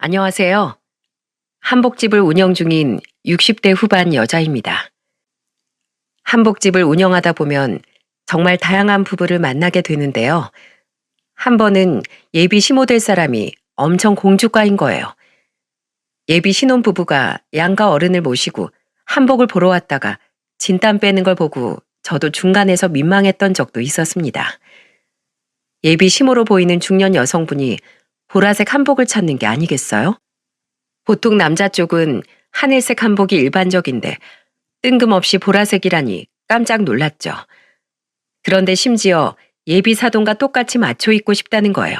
안녕하세요. 한복집을 운영 중인 60대 후반 여자입니다. 한복집을 운영하다 보면 정말 다양한 부부를 만나게 되는데요. 한 번은 예비 시모 될 사람이 엄청 공주과인 거예요. 예비 신혼부부가 양가 어른을 모시고 한복을 보러 왔다가 진땀 빼는 걸 보고 저도 중간에서 민망했던 적도 있었습니다. 예비 시모로 보이는 중년 여성분이 보라색 한복을 찾는 게 아니겠어요? 보통 남자 쪽은 하늘색 한복이 일반적인데 뜬금없이 보라색이라니 깜짝 놀랐죠. 그런데 심지어 예비 사돈과 똑같이 맞춰 입고 싶다는 거예요.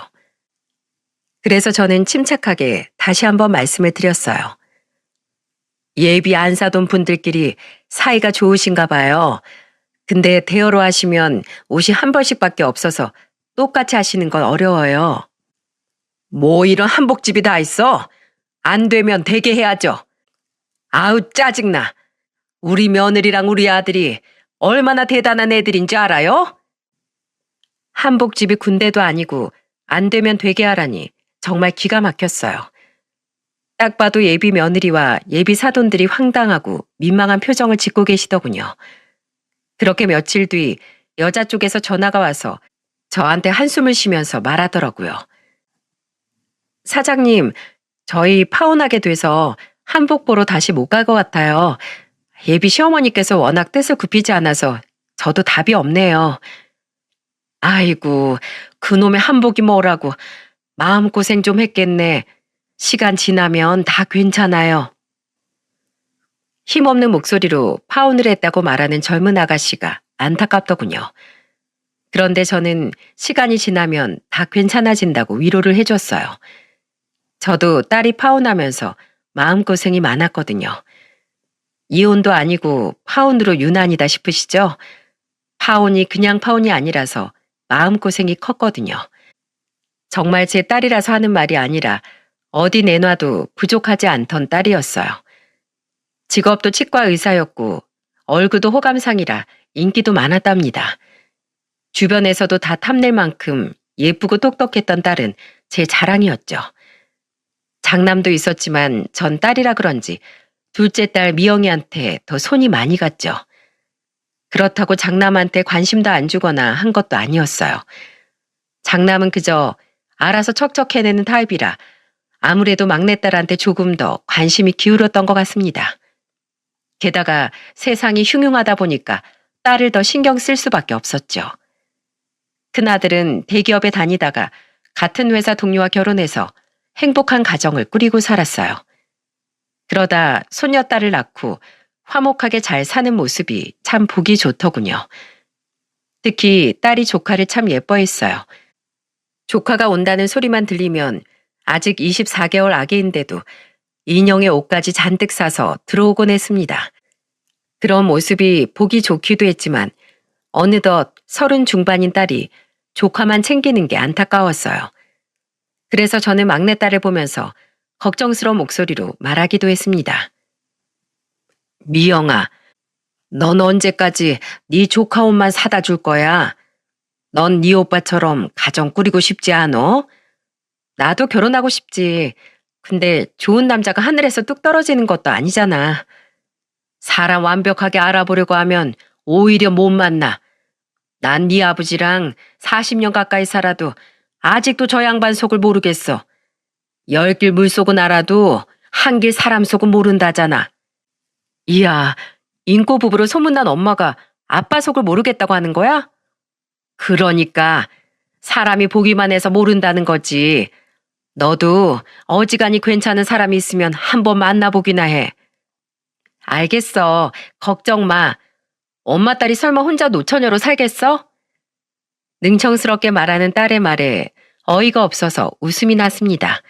그래서 저는 침착하게 다시 한번 말씀을 드렸어요. 예비 안사돈 분들끼리 사이가 좋으신가 봐요. 근데 대여로 하시면 옷이 한 벌씩밖에 없어서 똑같이 하시는 건 어려워요. 뭐 이런 한복집이 다 있어? 안 되면 되게 해야죠. 아우 짜증나. 우리 며느리랑 우리 아들이 얼마나 대단한 애들인지 알아요? 한복집이 군대도 아니고 안 되면 되게 하라니 정말 기가 막혔어요. 딱 봐도 예비 며느리와 예비 사돈들이 황당하고 민망한 표정을 짓고 계시더군요. 그렇게 며칠 뒤 여자 쪽에서 전화가 와서 저한테 한숨을 쉬면서 말하더라고요. 사장님, 저희 파혼하게 돼서 한복 보러 다시 못 갈 것 같아요. 예비 시어머니께서 워낙 뜻을 굽히지 않아서 저도 답이 없네요. 아이고, 그놈의 한복이 뭐라고. 마음고생 좀 했겠네. 시간 지나면 다 괜찮아요. 힘없는 목소리로 파혼을 했다고 말하는 젊은 아가씨가 안타깝더군요. 그런데 저는 시간이 지나면 다 괜찮아진다고 위로를 해줬어요. 저도 딸이 파혼하면서 마음고생이 많았거든요. 이혼도 아니고 파혼으로 유난이다 싶으시죠? 파혼이 그냥 파혼이 아니라서 마음고생이 컸거든요. 정말 제 딸이라서 하는 말이 아니라 어디 내놔도 부족하지 않던 딸이었어요. 직업도 치과 의사였고 얼굴도 호감상이라 인기도 많았답니다. 주변에서도 다 탐낼 만큼 예쁘고 똑똑했던 딸은 제 자랑이었죠. 장남도 있었지만 전 딸이라 그런지 둘째 딸 미영이한테 더 손이 많이 갔죠. 그렇다고 장남한테 관심도 안 주거나 한 것도 아니었어요. 장남은 그저 알아서 척척해내는 타입이라 아무래도 막내딸한테 조금 더 관심이 기울었던 것 같습니다. 게다가 세상이 흉흉하다 보니까 딸을 더 신경 쓸 수밖에 없었죠. 큰아들은 대기업에 다니다가 같은 회사 동료와 결혼해서 행복한 가정을 꾸리고 살았어요. 그러다 손녀딸을 낳고 화목하게 잘 사는 모습이 참 보기 좋더군요. 특히 딸이 조카를 참 예뻐했어요. 조카가 온다는 소리만 들리면 아직 24개월 아기인데도 인형의 옷까지 잔뜩 사서 들어오곤 했습니다. 그런 모습이 보기 좋기도 했지만 어느덧 30 중반인 딸이 조카만 챙기는 게 안타까웠어요. 그래서 저는 막내딸을 보면서 걱정스러운 목소리로 말하기도 했습니다. 미영아, 넌 언제까지 네 조카 옷만 사다 줄 거야? 넌 네 오빠처럼 가정 꾸리고 싶지 않어? 나도 결혼하고 싶지. 근데 좋은 남자가 하늘에서 뚝 떨어지는 것도 아니잖아. 사람 완벽하게 알아보려고 하면 오히려 못 만나. 난 네 아버지랑 40년 가까이 살아도 아직도 저 양반 속을 모르겠어. 10길 물속은 알아도 한 길 사람 속은 모른다잖아. 이야, 인꼬 부부로 소문난 엄마가 아빠 속을 모르겠다고 하는 거야? 그러니까 사람이 보기만 해서 모른다는 거지. 너도 어지간히 괜찮은 사람이 있으면 한번 만나보기나 해. 알겠어. 걱정 마. 엄마 딸이 설마 혼자 노처녀로 살겠어? 능청스럽게 말하는 딸의 말에 어이가 없어서 웃음이 났습니다.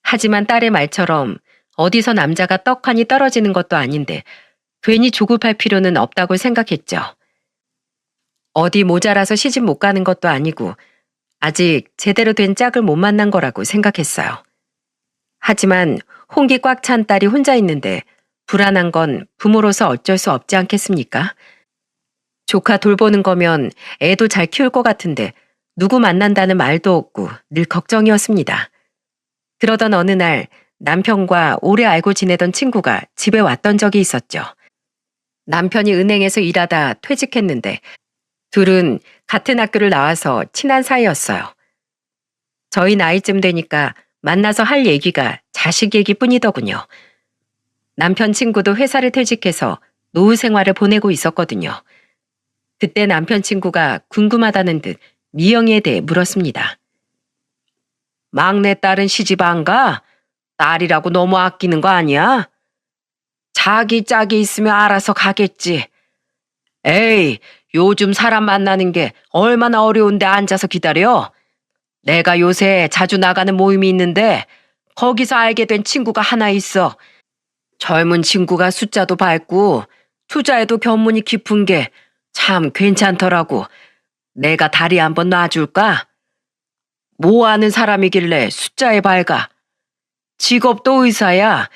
하지만 딸의 말처럼 어디서 남자가 떡하니 떨어지는 것도 아닌데 괜히 조급할 필요는 없다고 생각했죠. 어디 모자라서 시집 못 가는 것도 아니고 아직 제대로 된 짝을 못 만난 거라고 생각했어요. 하지만 홍기 꽉 찬 딸이 혼자 있는데 불안한 건 부모로서 어쩔 수 없지 않겠습니까? 조카 돌보는 거면 애도 잘 키울 것 같은데 누구 만난다는 말도 없고 늘 걱정이었습니다. 그러던 어느 날 남편과 오래 알고 지내던 친구가 집에 왔던 적이 있었죠. 남편이 은행에서 일하다 퇴직했는데 둘은 같은 학교를 나와서 친한 사이였어요. 저희 나이쯤 되니까 만나서 할 얘기가 자식 얘기뿐이더군요. 남편 친구도 회사를 퇴직해서 노후 생활을 보내고 있었거든요. 그때 남편 친구가 궁금하다는 듯 미영이에 대해 물었습니다. 막내딸은 시집 안 가? 딸이라고 너무 아끼는 거 아니야? 자기 짝이 있으면 알아서 가겠지. 에이, 요즘 사람 만나는 게 얼마나 어려운데 앉아서 기다려? 내가 요새 자주 나가는 모임이 있는데 거기서 알게 된 친구가 하나 있어. 젊은 친구가 숫자도 밝고 투자에도 견문이 깊은 게 참 괜찮더라고. 내가 다리 한번 놔줄까? 뭐 하는 사람이길래 숫자에 밝아? 직업도 의사야.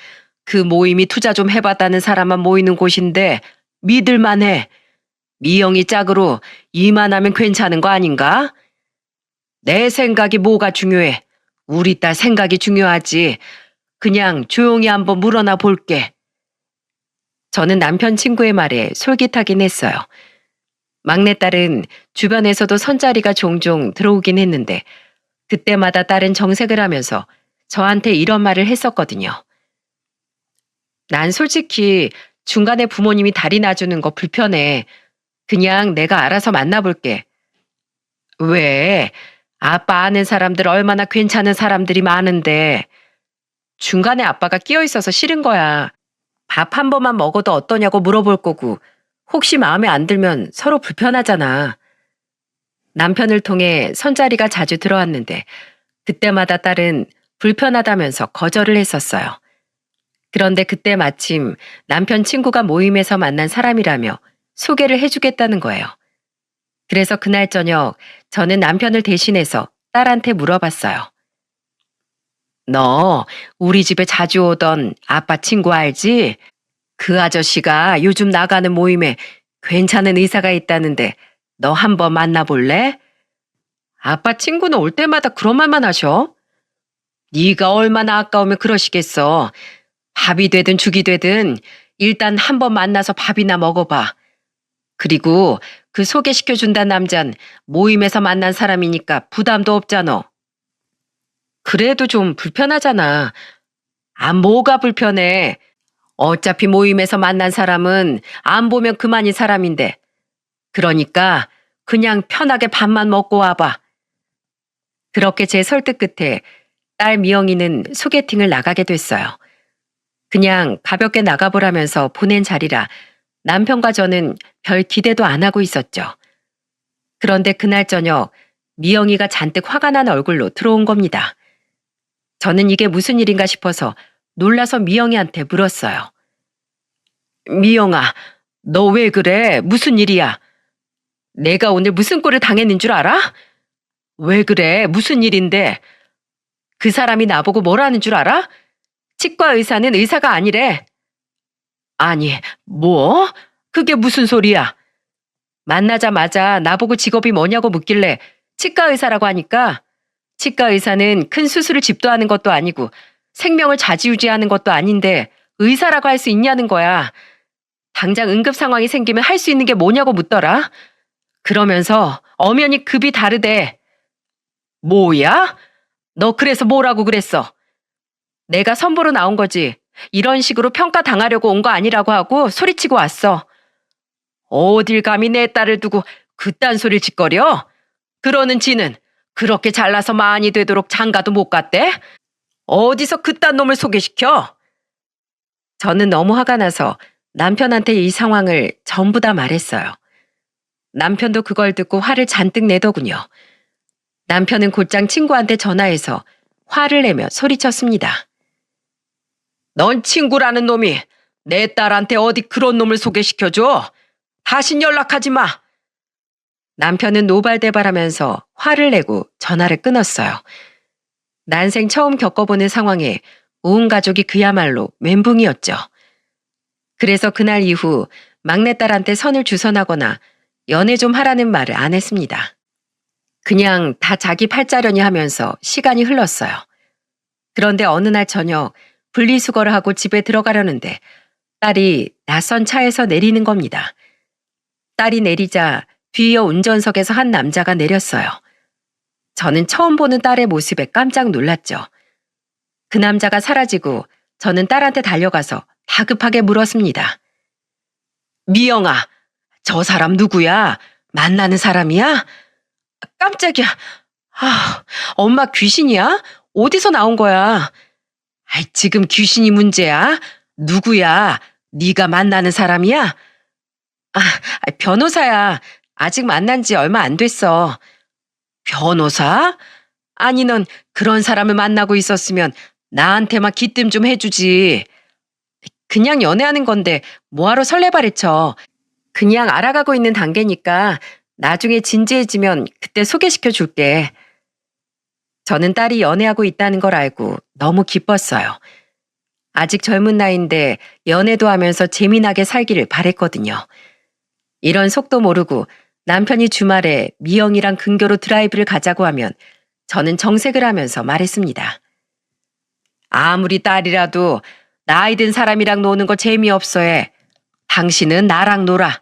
그 모임이 투자 좀 해봤다는 사람만 모이는 곳인데 믿을만해. 미영이 짝으로 이만하면 괜찮은 거 아닌가? 내 생각이 뭐가 중요해? 우리 딸 생각이 중요하지. 그냥 조용히 한번 물어나 볼게. 저는 남편 친구의 말에 솔깃하긴 했어요. 막내딸은 주변에서도 선자리가 종종 들어오긴 했는데 그때마다 딸은 정색을 하면서 저한테 이런 말을 했었거든요. 난 솔직히 중간에 부모님이 다리 놔주는 거 불편해. 그냥 내가 알아서 만나볼게. 왜? 아빠 아는 사람들 얼마나 괜찮은 사람들이 많은데 중간에 아빠가 끼어 있어서 싫은 거야. 밥 한 번만 먹어도 어떠냐고 물어볼 거고 혹시 마음에 안 들면 서로 불편하잖아. 남편을 통해 선자리가 자주 들어왔는데 그때마다 딸은 불편하다면서 거절을 했었어요. 그런데 그때 마침 남편 친구가 모임에서 만난 사람이라며 소개를 해주겠다는 거예요. 그래서 그날 저녁 저는 남편을 대신해서 딸한테 물어봤어요. 너 우리 집에 자주 오던 아빠 친구 알지? 그 아저씨가 요즘 나가는 모임에 괜찮은 의사가 있다는데 너 한번 만나볼래? 아빠 친구는 올 때마다 그런 말만 하셔. 네가 얼마나 아까우면 그러시겠어. 밥이 되든 죽이 되든 일단 한번 만나서 밥이나 먹어봐. 그리고 그 소개시켜준다는 남잔 모임에서 만난 사람이니까 부담도 없잖아. 그래도 좀 불편하잖아. 아, 뭐가 불편해. 어차피 모임에서 만난 사람은 안 보면 그만인 사람인데. 그러니까 그냥 편하게 밥만 먹고 와봐. 그렇게 제 설득 끝에 딸 미영이는 소개팅을 나가게 됐어요. 그냥 가볍게 나가보라면서 보낸 자리라 남편과 저는 별 기대도 안 하고 있었죠. 그런데 그날 저녁 미영이가 잔뜩 화가 난 얼굴로 들어온 겁니다. 저는 이게 무슨 일인가 싶어서 놀라서 미영이한테 물었어요. 미영아, 너 왜 그래? 무슨 일이야? 내가 오늘 무슨 꼴을 당했는 줄 알아? 왜 그래? 무슨 일인데? 그 사람이 나보고 뭐라는 줄 알아? 치과 의사는 의사가 아니래. 아니, 뭐? 그게 무슨 소리야? 만나자마자 나보고 직업이 뭐냐고 묻길래 치과 의사라고 하니까 치과 의사는 큰 수술을 집도하는 것도 아니고 생명을 좌지우지하는 것도 아닌데 의사라고 할 수 있냐는 거야. 당장 응급 상황이 생기면 할 수 있는 게 뭐냐고 묻더라. 그러면서 엄연히 급이 다르대. 뭐야? 너 그래서 뭐라고 그랬어? 내가 선보러 나온 거지. 이런 식으로 평가당하려고 온 거 아니라고 하고 소리치고 왔어. 어딜 감히 내 딸을 두고 그딴 소리를 짓거려? 그러는 지는 그렇게 잘나서 많이 되도록 장가도 못 갔대? 어디서 그딴 놈을 소개시켜? 저는 너무 화가 나서 남편한테 이 상황을 전부 다 말했어요. 남편도 그걸 듣고 화를 잔뜩 내더군요. 남편은 곧장 친구한테 전화해서 화를 내며 소리쳤습니다. 넌 친구라는 놈이 내 딸한테 어디 그런 놈을 소개시켜줘? 다신 연락하지 마. 남편은 노발대발하면서 화를 내고 전화를 끊었어요. 난생 처음 겪어보는 상황에 온 가족이 그야말로 멘붕이었죠. 그래서 그날 이후 막내딸한테 선을 주선하거나 연애 좀 하라는 말을 안 했습니다. 그냥 다 자기 팔자려니 하면서 시간이 흘렀어요. 그런데 어느 날 저녁 분리수거를 하고 집에 들어가려는데 딸이 낯선 차에서 내리는 겁니다. 딸이 내리자 뒤이어 운전석에서 한 남자가 내렸어요. 저는 처음 보는 딸의 모습에 깜짝 놀랐죠. 그 남자가 사라지고 저는 딸한테 달려가서 다급하게 물었습니다. 미영아, 저 사람 누구야? 만나는 사람이야? 깜짝이야. 엄마 귀신이야? 어디서 나온 거야? 지금 귀신이 문제야? 누구야? 네가 만나는 사람이야? 변호사야. 아직 만난 지 얼마 안 됐어. 변호사? 아니, 넌 그런 사람을 만나고 있었으면 나한테만 기뜸 좀 해주지. 그냥 연애하는 건데 뭐하러 설레발을 쳐. 그냥 알아가고 있는 단계니까 나중에 진지해지면 그때 소개시켜 줄게. 저는 딸이 연애하고 있다는 걸 알고 너무 기뻤어요. 아직 젊은 나이인데 연애도 하면서 재미나게 살기를 바랬거든요. 이런 속도 모르고 남편이 주말에 미영이랑 근교로 드라이브를 가자고 하면 저는 정색을 하면서 말했습니다. 아무리 딸이라도 나이 든 사람이랑 노는 거 재미없어 해. 당신은 나랑 놀아.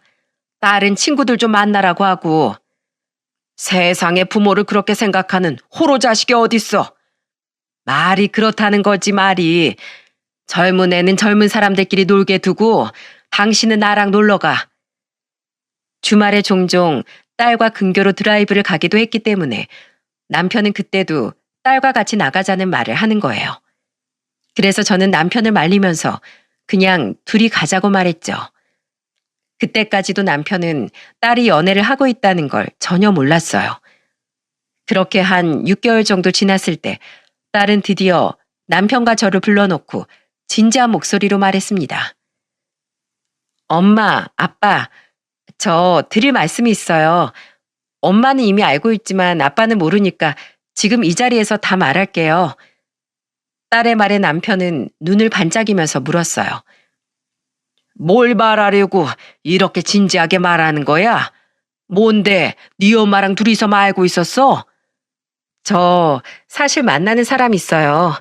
딸은 친구들 좀 만나라고 하고. 세상에 부모를 그렇게 생각하는 호로 자식이 어딨어. 말이 그렇다는 거지 말이. 젊은 애는 젊은 사람들끼리 놀게 두고 당신은 나랑 놀러 가. 주말에 종종 딸과 근교로 드라이브를 가기도 했기 때문에 남편은 그때도 딸과 같이 나가자는 말을 하는 거예요. 그래서 저는 남편을 말리면서 그냥 둘이 가자고 말했죠. 그때까지도 남편은 딸이 연애를 하고 있다는 걸 전혀 몰랐어요. 그렇게 한 6개월 정도 지났을 때 딸은 드디어 남편과 저를 불러놓고 진지한 목소리로 말했습니다. 엄마, 아빠, 저 드릴 말씀이 있어요. 엄마는 이미 알고 있지만 아빠는 모르니까 지금 이 자리에서 다 말할게요. 딸의 말에 남편은 눈을 반짝이면서 물었어요. 뭘 말하려고 이렇게 진지하게 말하는 거야? 뭔데 네 엄마랑 둘이서만 알고 있었어? 저 사실 만나는 사람 있어요.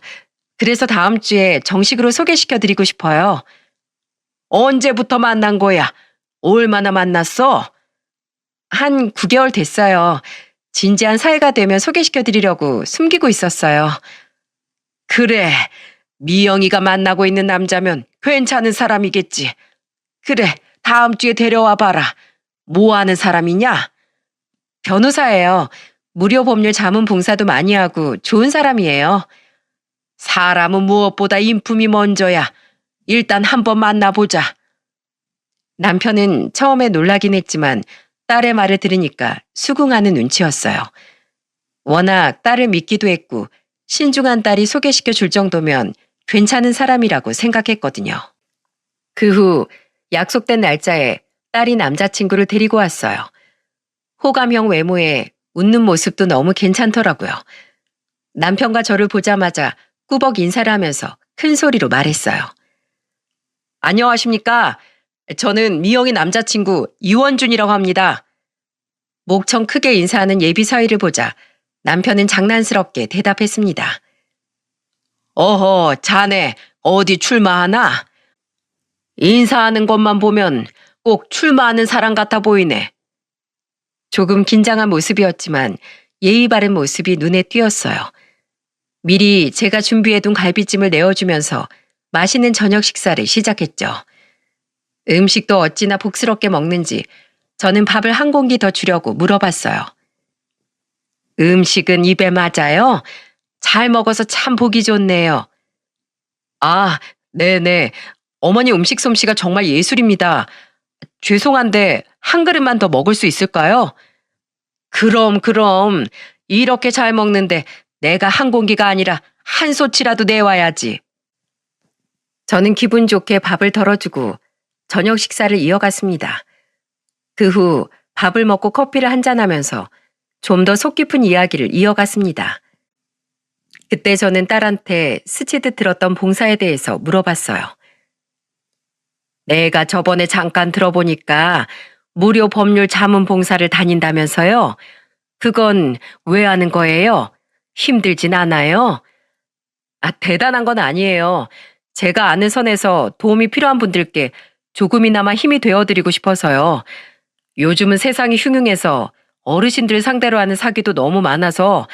그래서 다음 주에 정식으로 소개시켜드리고 싶어요. 언제부터 만난 거야? 얼마나 만났어? 한 9개월 됐어요. 진지한 사이가 되면 소개시켜드리려고 숨기고 있었어요. 그래, 미영이가 만나고 있는 남자면 괜찮은 사람이겠지. 그래, 다음 주에 데려와 봐라. 뭐 하는 사람이냐? 변호사예요. 무료 법률 자문 봉사도 많이 하고 좋은 사람이에요. 사람은 무엇보다 인품이 먼저야. 일단 한번 만나보자. 남편은 처음에 놀라긴 했지만 딸의 말을 들으니까 수긍하는 눈치였어요. 워낙 딸을 믿기도 했고 신중한 딸이 소개시켜 줄 정도면 괜찮은 사람이라고 생각했거든요. 그 후 약속된 날짜에 딸이 남자친구를 데리고 왔어요. 호감형 외모에 웃는 모습도 너무 괜찮더라고요. 남편과 저를 보자마자 꾸벅 인사를 하면서 큰 소리로 말했어요. 안녕하십니까? 저는 미영이 남자친구 이원준이라고 합니다. 목청 크게 인사하는 예비 사위를 보자 남편은 장난스럽게 대답했습니다. 어허, 자네 어디 출마하나? 인사하는 것만 보면 꼭 출마하는 사람 같아 보이네. 조금 긴장한 모습이었지만 예의 바른 모습이 눈에 띄었어요. 미리 제가 준비해둔 갈비찜을 내어주면서 맛있는 저녁 식사를 시작했죠. 음식도 어찌나 복스럽게 먹는지 저는 밥을 한 공기 더 주려고 물어봤어요. 음식은 입에 맞아요? 잘 먹어서 참 보기 좋네요. 아, 네네. 어머니 음식 솜씨가 정말 예술입니다. 죄송한데 한 그릇만 더 먹을 수 있을까요? 그럼. 이렇게 잘 먹는데 내가 한 공기가 아니라 한 소치라도 내와야지. 저는 기분 좋게 밥을 덜어주고 저녁 식사를 이어갔습니다. 그 후 밥을 먹고 커피를 한잔하면서 좀 더 속 깊은 이야기를 이어갔습니다. 그때 저는 딸한테 스치듯 들었던 봉사에 대해서 물어봤어요. 내가 저번에 잠깐 들어보니까 무료 법률 자문 봉사를 다닌다면서요? 그건 왜 하는 거예요? 힘들진 않아요? 대단한 건 아니에요. 제가 아는 선에서 도움이 필요한 분들께 조금이나마 힘이 되어드리고 싶어서요. 요즘은 세상이 흉흉해서 어르신들 상대로 하는 사기도 너무 많아서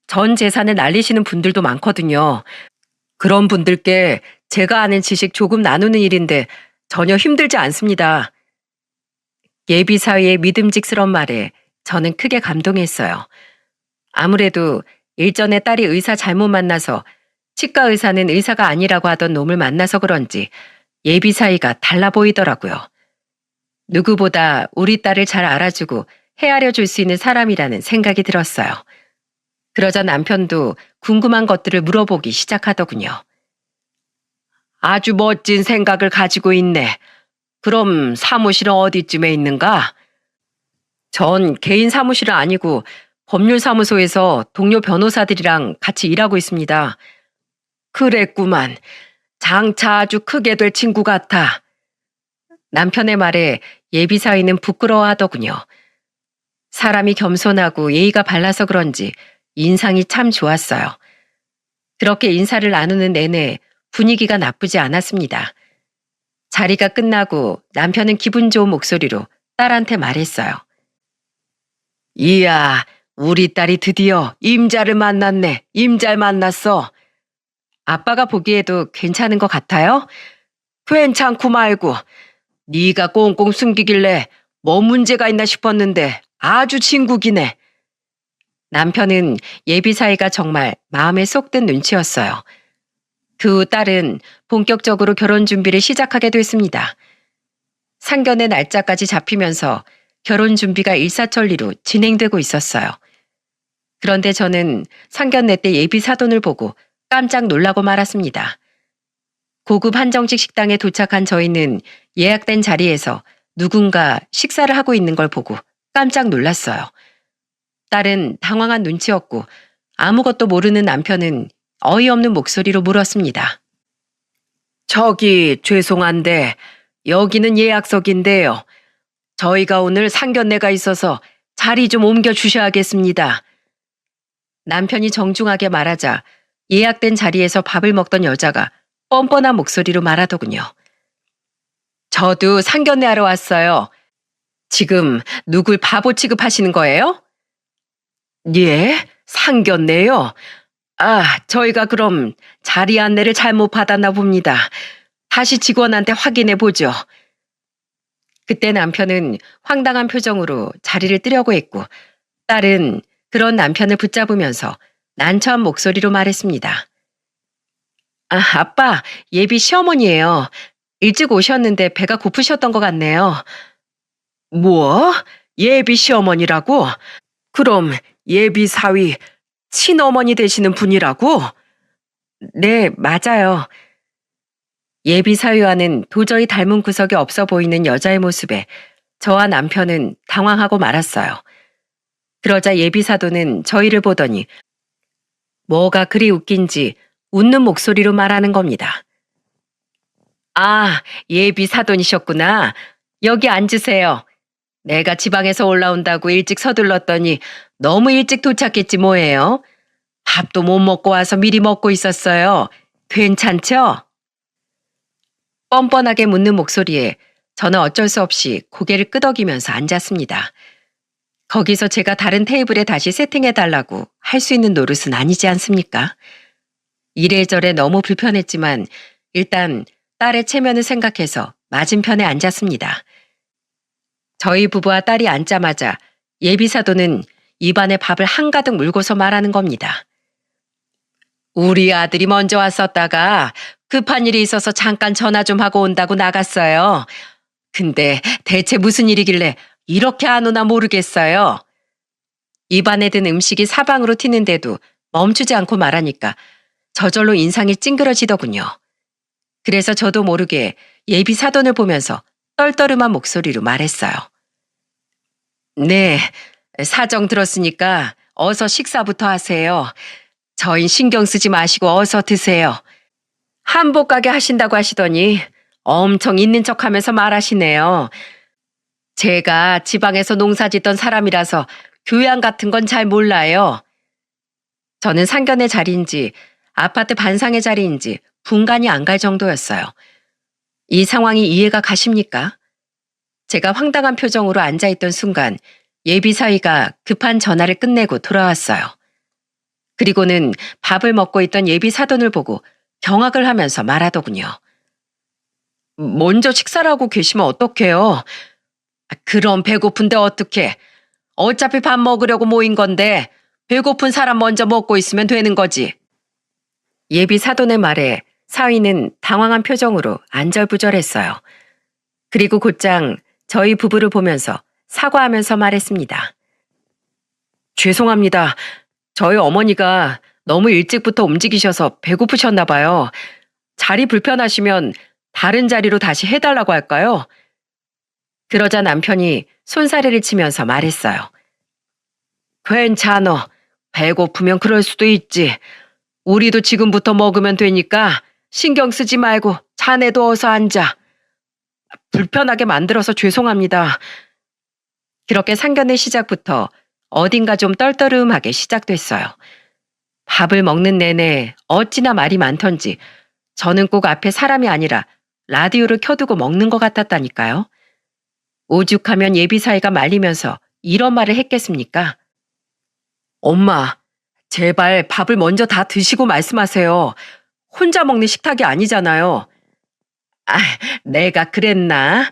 전 재산을 날리시는 분들도 많거든요. 그런 분들께 제가 아는 지식 조금 나누는 일인데 전혀 힘들지 않습니다. 예비 사위의 믿음직스러운 말에 저는 크게 감동했어요. 아무래도 일전에 딸이 의사 잘못 만나서 치과 의사는 의사가 아니라고 하던 놈을 만나서 그런지 예비 사위가 달라 보이더라고요. 누구보다 우리 딸을 잘 알아주고 헤아려 줄 수 있는 사람이라는 생각이 들었어요. 그러자 남편도 궁금한 것들을 물어보기 시작하더군요. 아주 멋진 생각을 가지고 있네. 그럼 사무실은 어디쯤에 있는가? 전 개인 사무실은 아니고 법률사무소에서 동료 변호사들이랑 같이 일하고 있습니다. 그랬구만. 장차 아주 크게 될 친구 같아. 남편의 말에 예비 사위는 부끄러워하더군요. 사람이 겸손하고 예의가 발라서 그런지 인상이 참 좋았어요. 그렇게 인사를 나누는 내내 분위기가 나쁘지 않았습니다. 자리가 끝나고 남편은 기분 좋은 목소리로 딸한테 말했어요. 이야, 우리 딸이 드디어 임자를 만났네. 임자를 만났어. 아빠가 보기에도 괜찮은 것 같아요? 괜찮고 말고. 네가 꽁꽁 숨기길래 뭐 문제가 있나 싶었는데 아주 진국이네. 남편은 예비 사이가 정말 마음에 쏙 든 눈치였어요. 그 후 딸은 본격적으로 결혼 준비를 시작하게 됐습니다. 상견례 날짜까지 잡히면서 결혼 준비가 일사천리로 진행되고 있었어요. 그런데 저는 상견례 때 예비 사돈을 보고 깜짝 놀라고 말았습니다. 고급 한정식 식당에 도착한 저희는 예약된 자리에서 누군가 식사를 하고 있는 걸 보고 깜짝 놀랐어요. 딸은 당황한 눈치였고 아무것도 모르는 남편은 어이없는 목소리로 물었습니다. 저기 죄송한데 여기는 예약석인데요. 저희가 오늘 상견례가 있어서 자리 좀 옮겨 주셔야겠습니다. 남편이 정중하게 말하자 예약된 자리에서 밥을 먹던 여자가 뻔뻔한 목소리로 말하더군요. 저도 상견례하러 왔어요. 지금 누굴 바보 취급하시는 거예요? 예? 상견례요? 저희가 그럼 자리 안내를 잘못 받았나 봅니다. 다시 직원한테 확인해 보죠. 그때 남편은 황당한 표정으로 자리를 뜨려고 했고 딸은 그런 남편을 붙잡으면서 난처한 목소리로 말했습니다. 아빠, 예비 시어머니예요. 일찍 오셨는데 배가 고프셨던 것 같네요. 뭐? 예비 시어머니라고? 그럼 예비 사위, 친어머니 되시는 분이라고? 네, 맞아요. 예비 사위와는 도저히 닮은 구석이 없어 보이는 여자의 모습에 저와 남편은 당황하고 말았어요. 그러자 예비 사도는 저희를 보더니 뭐가 그리 웃긴지 웃는 목소리로 말하는 겁니다. 예비 사돈이셨구나. 여기 앉으세요. 내가 지방에서 올라온다고 일찍 서둘렀더니 너무 일찍 도착했지 뭐예요. 밥도 못 먹고 와서 미리 먹고 있었어요. 괜찮죠? 뻔뻔하게 묻는 목소리에 저는 어쩔 수 없이 고개를 끄덕이면서 앉았습니다. 거기서 제가 다른 테이블에 다시 세팅해달라고 할 수 있는 노릇은 아니지 않습니까? 이래저래 너무 불편했지만 일단 딸의 체면을 생각해서 맞은편에 앉았습니다. 저희 부부와 딸이 앉자마자 예비사도는 입안에 밥을 한가득 물고서 말하는 겁니다. 우리 아들이 먼저 왔었다가 급한 일이 있어서 잠깐 전화 좀 하고 온다고 나갔어요. 근데 대체 무슨 일이길래 이렇게 안 오나 모르겠어요. 입안에 든 음식이 사방으로 튀는데도 멈추지 않고 말하니까 저절로 인상이 찡그러지더군요. 그래서 저도 모르게 예비 사돈을 보면서 떨떠름한 목소리로 말했어요. 네, 사정 들었으니까 어서 식사부터 하세요. 저흰 신경 쓰지 마시고 어서 드세요. 한복 가게 하신다고 하시더니 엄청 있는 척하면서 말하시네요. 제가 지방에서 농사 짓던 사람이라서 교양 같은 건 잘 몰라요. 저는 상견례 자리인지 아파트 반상의 자리인지 분간이 안 갈 정도였어요. 이 상황이 이해가 가십니까? 제가 황당한 표정으로 앉아있던 순간 예비사위가 급한 전화를 끝내고 돌아왔어요. 그리고는 밥을 먹고 있던 예비사돈을 보고 경악을 하면서 말하더군요. 먼저 식사를 하고 계시면 어떡해요? 그럼 배고픈데 어떡해? 어차피 밥 먹으려고 모인 건데 배고픈 사람 먼저 먹고 있으면 되는 거지. 예비사돈의 말에 사위는 당황한 표정으로 안절부절했어요. 그리고 곧장 저희 부부를 보면서 사과하면서 말했습니다. 죄송합니다. 저희 어머니가 너무 일찍부터 움직이셔서 배고프셨나 봐요. 자리 불편하시면 다른 자리로 다시 해달라고 할까요? 그러자 남편이 손사래를 치면서 말했어요. 괜찮어. 배고프면 그럴 수도 있지. 우리도 지금부터 먹으면 되니까 신경 쓰지 말고 자네도 어서 앉아. 불편하게 만들어서 죄송합니다. 그렇게 상견례 시작부터 어딘가 좀 떨떠름하게 시작됐어요. 밥을 먹는 내내 어찌나 말이 많던지 저는 꼭 앞에 사람이 아니라 라디오를 켜두고 먹는 것 같았다니까요. 오죽하면 예비사위가 말리면서 이런 말을 했겠습니까? 엄마, 제발 밥을 먼저 다 드시고 말씀하세요. 혼자 먹는 식탁이 아니잖아요. 아, 내가 그랬나?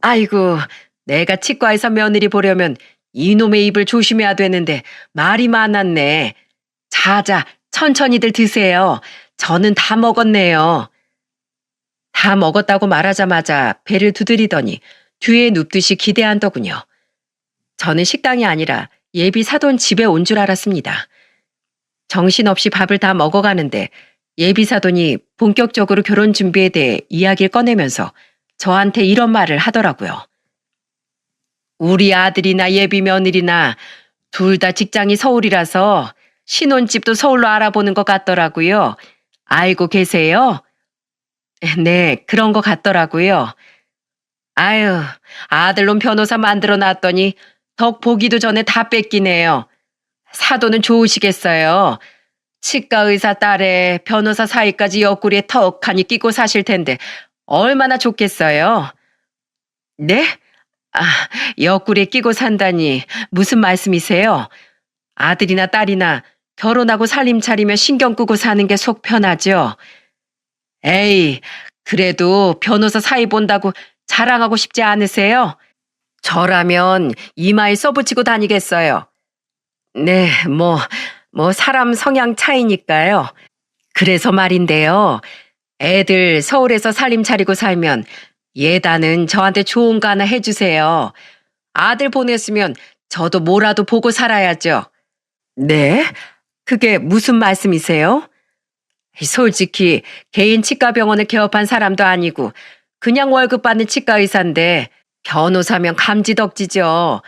아이고, 내가 치과에서 며느리 보려면 이놈의 입을 조심해야 되는데 말이 많았네. 자자, 천천히들 드세요. 저는 다 먹었네요. 다 먹었다고 말하자마자 배를 두드리더니 뒤에 눕듯이 기대한더군요. 저는 식당이 아니라 예비 사돈 집에 온 줄 알았습니다. 정신없이 밥을 다 먹어가는데 예비 사돈이 본격적으로 결혼 준비에 대해 이야기를 꺼내면서 저한테 이런 말을 하더라고요. 우리 아들이나 예비 며느리나 둘 다 직장이 서울이라서 신혼집도 서울로 알아보는 것 같더라고요. 알고 계세요? 네, 그런 것 같더라고요. 아유, 아들놈 변호사 만들어 놨더니 덕 보기도 전에 다 뺏기네요. 사도는 좋으시겠어요. 치과 의사 딸에 변호사 사이까지 옆구리에 턱하니 끼고 사실 텐데 얼마나 좋겠어요. 네? 아, 옆구리에 끼고 산다니 무슨 말씀이세요? 아들이나 딸이나 결혼하고 살림 차리며 신경 끄고 사는 게 속 편하죠. 에이, 그래도 변호사 사이 본다고 자랑하고 싶지 않으세요? 저라면 이마에 써붙이고 다니겠어요. 네, 뭐 사람 성향 차이니까요. 그래서 말인데요. 애들 서울에서 살림 차리고 살면 예단은 저한테 좋은 거 하나 해주세요. 아들 보냈으면 저도 뭐라도 보고 살아야죠. 네? 그게 무슨 말씀이세요? 솔직히 개인 치과병원을 개업한 사람도 아니고 그냥 월급 받는 치과 의사인데 변호사면 감지덕지죠.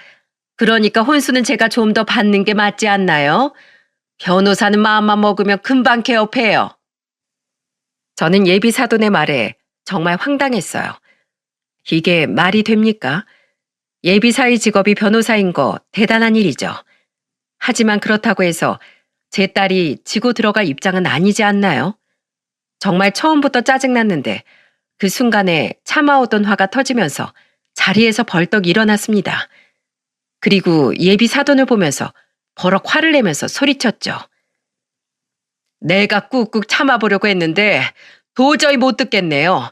그러니까 혼수는 제가 좀 더 받는 게 맞지 않나요? 변호사는 마음만 먹으면 금방 개업해요. 저는 예비 사돈의 말에 정말 황당했어요. 이게 말이 됩니까? 예비사의 직업이 변호사인 거 대단한 일이죠. 하지만 그렇다고 해서 제 딸이 지고 들어갈 입장은 아니지 않나요? 정말 처음부터 짜증났는데 그 순간에 참아오던 화가 터지면서 자리에서 벌떡 일어났습니다. 그리고 예비 사돈을 보면서 버럭 화를 내면서 소리쳤죠. 내가 꾹꾹 참아보려고 했는데 도저히 못 듣겠네요.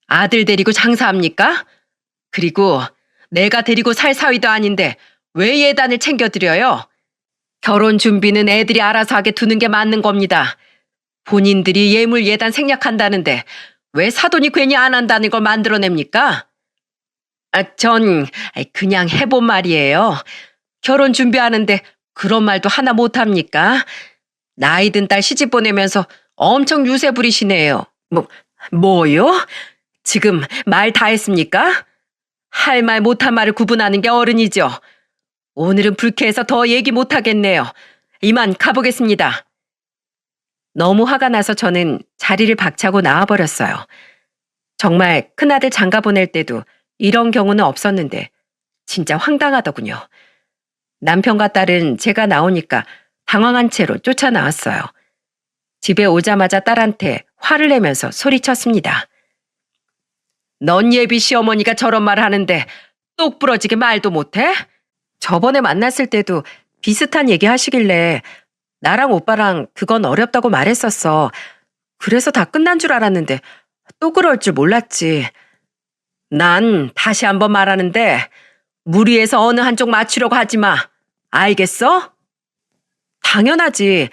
아들 데리고 장사합니까? 그리고 내가 데리고 살 사위도 아닌데 왜 예단을 챙겨드려요? 결혼 준비는 애들이 알아서 하게 두는 게 맞는 겁니다. 본인들이 예물 예단 생략한다는데 왜 사돈이 괜히 안 한다는 걸 만들어냅니까? 전 그냥 해본 말이에요. 결혼 준비하는데 그런 말도 하나 못합니까? 나이 든 딸 시집 보내면서 엄청 유세 부리시네요. 뭐요? 지금 말 다 했습니까? 할 말 못할 말을 구분하는 게 어른이죠. 오늘은 불쾌해서 더 얘기 못하겠네요. 이만 가보겠습니다. 너무 화가 나서 저는 자리를 박차고 나와버렸어요. 정말 큰아들 장가 보낼 때도 이런 경우는 없었는데 진짜 황당하더군요. 남편과 딸은 제가 나오니까 당황한 채로 쫓아나왔어요. 집에 오자마자 딸한테 화를 내면서 소리쳤습니다. 넌 예비 시어머니가 저런 말 하는데 똑 부러지게 말도 못해? 저번에 만났을 때도 비슷한 얘기 하시길래 나랑 오빠랑 그건 어렵다고 말했었어. 그래서 다 끝난 줄 알았는데 또 그럴 줄 몰랐지. 난 다시 한번 말하는데 무리해서 어느 한쪽 맞추려고 하지 마. 알겠어? 당연하지.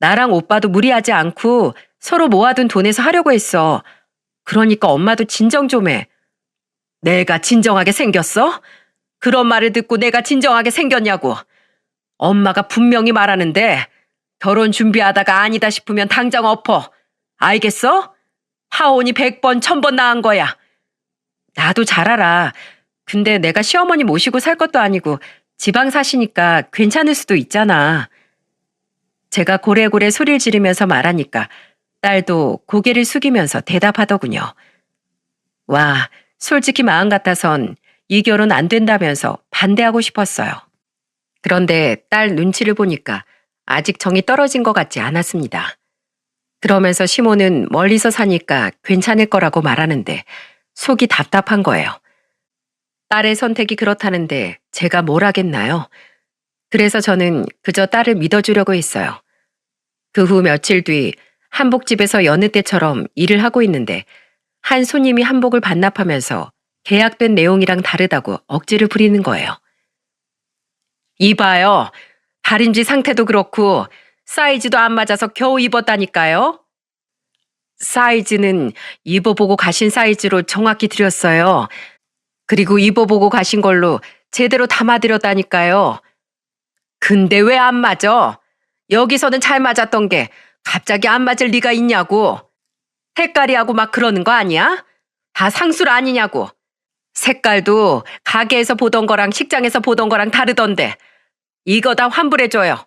나랑 오빠도 무리하지 않고 서로 모아둔 돈에서 하려고 했어. 그러니까 엄마도 진정 좀 해. 내가 진정하게 생겼어? 그런 말을 듣고 내가 진정하게 생겼냐고. 엄마가 분명히 말하는데 결혼 준비하다가 아니다 싶으면 당장 엎어. 알겠어? 하온이 100번, 1000번 나은 거야. 나도 잘 알아. 근데 내가 시어머니 모시고 살 것도 아니고 지방 사시니까 괜찮을 수도 있잖아. 제가 고래고래 소리를 지르면서 말하니까 딸도 고개를 숙이면서 대답하더군요. 와, 솔직히 마음 같아선 이 결혼 안 된다면서 반대하고 싶었어요. 그런데 딸 눈치를 보니까 아직 정이 떨어진 것 같지 않았습니다. 그러면서 시모는 멀리서 사니까 괜찮을 거라고 말하는데 속이 답답한 거예요. 딸의 선택이 그렇다는데 제가 뭘 하겠나요? 그래서 저는 그저 딸을 믿어주려고 했어요. 그 후 며칠 뒤 한복집에서 여느 때처럼 일을 하고 있는데 한 손님이 한복을 반납하면서 계약된 내용이랑 다르다고 억지를 부리는 거예요. 이봐요. 다림쥐 상태도 그렇고 사이즈도 안 맞아서 겨우 입었다니까요. 사이즈는 입어보고 가신 사이즈로 정확히 드렸어요. 그리고 입어보고 가신 걸로 제대로 담아드렸다니까요. 근데 왜 안 맞아? 여기서는 잘 맞았던 게 갑자기 안 맞을 리가 있냐고. 색깔이하고 막 그러는 거 아니야? 다 상술 아니냐고. 색깔도 가게에서 보던 거랑 식장에서 보던 거랑 다르던데. 이거 다 환불해줘요.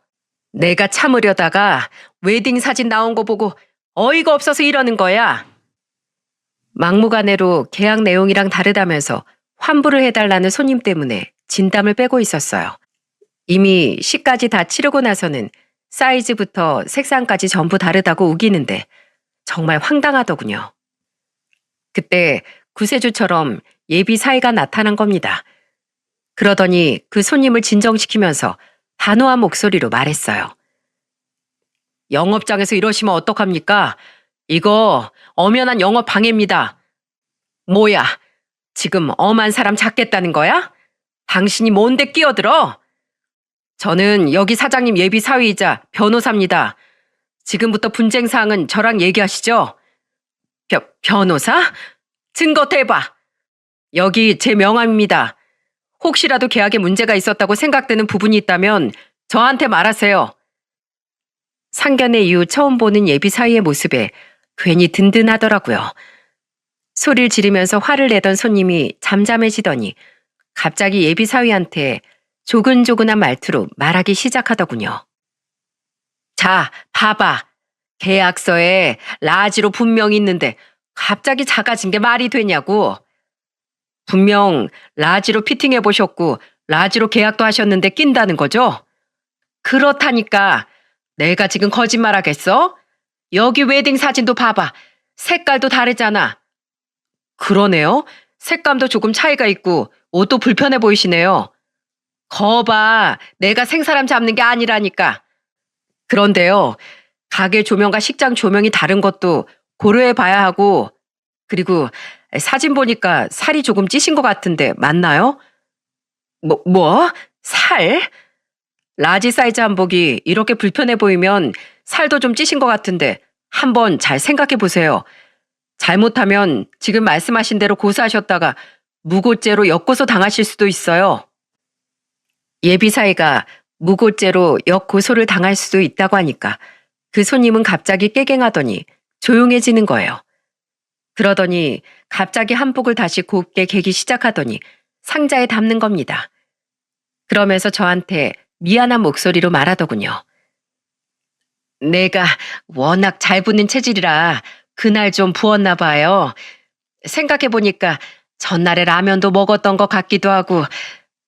내가 참으려다가 웨딩 사진 나온 거 보고 어이가 없어서 이러는 거야. 막무가내로 계약 내용이랑 다르다면서 환불을 해달라는 손님 때문에 진담을 빼고 있었어요. 이미 시까지 다 치르고 나서는 사이즈부터 색상까지 전부 다르다고 우기는데 정말 황당하더군요. 그때 구세주처럼 예비 사이가 나타난 겁니다. 그러더니 그 손님을 진정시키면서 단호한 목소리로 말했어요. 영업장에서 이러시면 어떡합니까? 이거 엄연한 영업 방해입니다. 뭐야, 지금 엄한 사람 잡겠다는 거야? 당신이 뭔데 끼어들어? 저는 여기 사장님 예비 사위이자 변호사입니다. 지금부터 분쟁 사항은 저랑 얘기하시죠. 변호사? 증거 대봐. 여기 제 명함입니다. 혹시라도 계약에 문제가 있었다고 생각되는 부분이 있다면 저한테 말하세요. 상견례 이후 처음 보는 예비 사위의 모습에 괜히 든든하더라고요. 소리를 지르면서 화를 내던 손님이 잠잠해지더니 갑자기 예비 사위한테 조근조근한 말투로 말하기 시작하더군요. 자, 봐봐. 계약서에 라지로 분명히 있는데 갑자기 작아진 게 말이 되냐고. 분명 라지로 피팅해 보셨고 라지로 계약도 하셨는데 낀다는 거죠? 그렇다니까. 내가 지금 거짓말하겠어? 여기 웨딩 사진도 봐봐. 색깔도 다르잖아. 그러네요. 색감도 조금 차이가 있고 옷도 불편해 보이시네요. 거봐. 내가 생사람 잡는 게 아니라니까. 그런데요. 가게 조명과 식장 조명이 다른 것도 고려해 봐야 하고, 그리고 사진 보니까 살이 조금 찌신 것 같은데 맞나요? 뭐? 살? 라지 사이즈 한복이 이렇게 불편해 보이면 살도 좀 찌신 것 같은데 한번 잘 생각해 보세요. 잘못하면 지금 말씀하신 대로 고소하셨다가 무고죄로 역고소 당하실 수도 있어요. 예비사위가 무고죄로 역고소를 당할 수도 있다고 하니까 그 손님은 갑자기 깨갱하더니 조용해지는 거예요. 그러더니 갑자기 한복을 다시 곱게 개기 시작하더니 상자에 담는 겁니다. 그러면서 저한테 미안한 목소리로 말하더군요. 내가 워낙 잘 붙는 체질이라 그날 좀 부었나 봐요. 생각해보니까 전날에 라면도 먹었던 것 같기도 하고